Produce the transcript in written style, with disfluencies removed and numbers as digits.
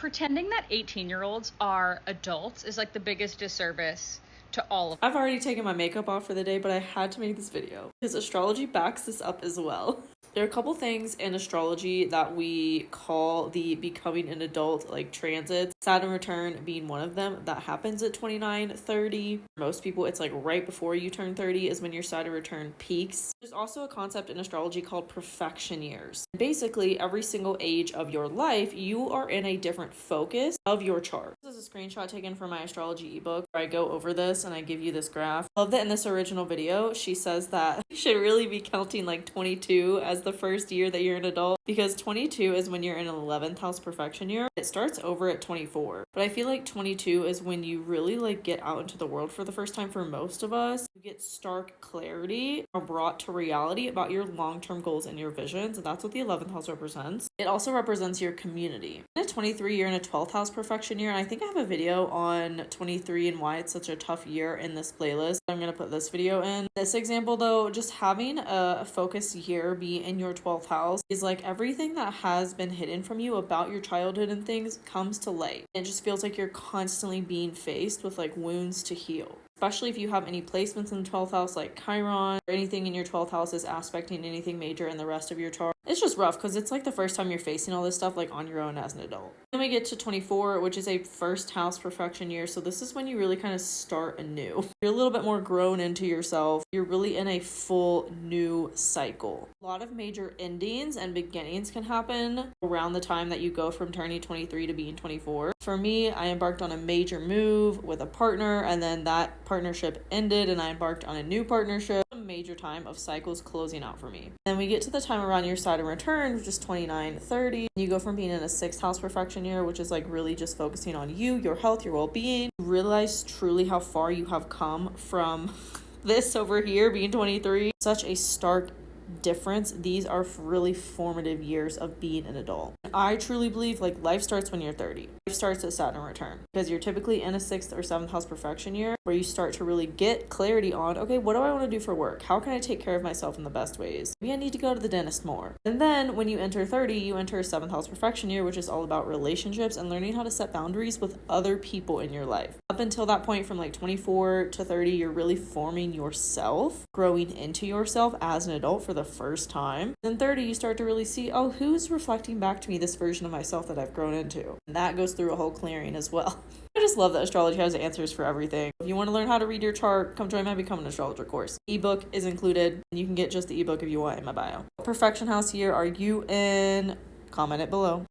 Pretending that 18-year-olds are adults is like the biggest disservice to all of I've already taken my makeup off for the day, but I had to make this video because astrology backs this up as well. There are a couple things in astrology that we call the becoming an adult, like transits. Saturn return being one of them. That happens at 29, 30. For most people, it's like right before you turn 30 is when your Saturn return peaks. There's also a concept in astrology called perfection years. Basically, every single age of your life, you are in a different focus of your chart. This is a screenshot taken from my astrology ebook where I go over this and I give you this graph. I love that in this original video, she says that you should really be counting like 22 as the first year that you're an adult, because 22 is when you're in an 11th house perfection year. It starts over at 24, but I feel like 22 is when you really like get out into the world for the first time. For most of us, you get stark clarity or brought to reality about your long-term goals and your visions, and that's what the 11th house represents. It also represents your community. At 23, you're in a 12th house perfection year, and I think I have a video on 23 and why it's such a tough year in this playlist. I'm going to put this video in. This example though, just having a focus year be in your 12th house is like everything that has been hidden from you about your childhood and things comes to light. It just feels like you're constantly being faced with like wounds to heal. Especially if you have any placements in the 12th house like Chiron, or anything in your 12th house is aspecting anything major in the rest of your chart. It's just rough because it's like the first time you're facing all this stuff like on your own as an adult. Then we get to 24, which is a first house perfection year. So this is when you really kind of start anew. You're a little bit more grown into yourself. You're really in a full new cycle. A lot of major endings and beginnings can happen around the time that you go from turning 23 to being 24. For me, I embarked on a major move with a partner, and then that partnership ended and I embarked on a new partnership. A major time of cycles closing out for me. Then we get to the time around your Saturn return, which is 29, 30. You go from being in a 6th house perfection year, which is like really just focusing on you, your health, your well-being. You realize truly how far you have come from this over here being 23. Such a stark difference. These are really formative years of being an adult. I truly believe like life starts when you're 30. Life starts at Saturn return because you're typically in a 6th or 7th house perfection year where you start to really get clarity on, okay, what do I want to do for work? How can I take care of myself in the best ways? Maybe I need to go to the dentist more. And then when you enter 30, you enter a 7th house perfection year, which is all about relationships and learning how to set boundaries with other people in your life. Up until that point, from like 24 to 30, you're really forming yourself, growing into yourself as an adult for the first time. Then 30, you start to really see, oh, who's reflecting back to me this version of myself that I've grown into? And that goes through a whole clearing as well. I just love that astrology has answers for everything. If you want to learn how to read your chart, come join my Become an Astrologer course. Ebook is included, and you can get just the ebook if you want in my bio. What perfection house year are you in? Comment it below.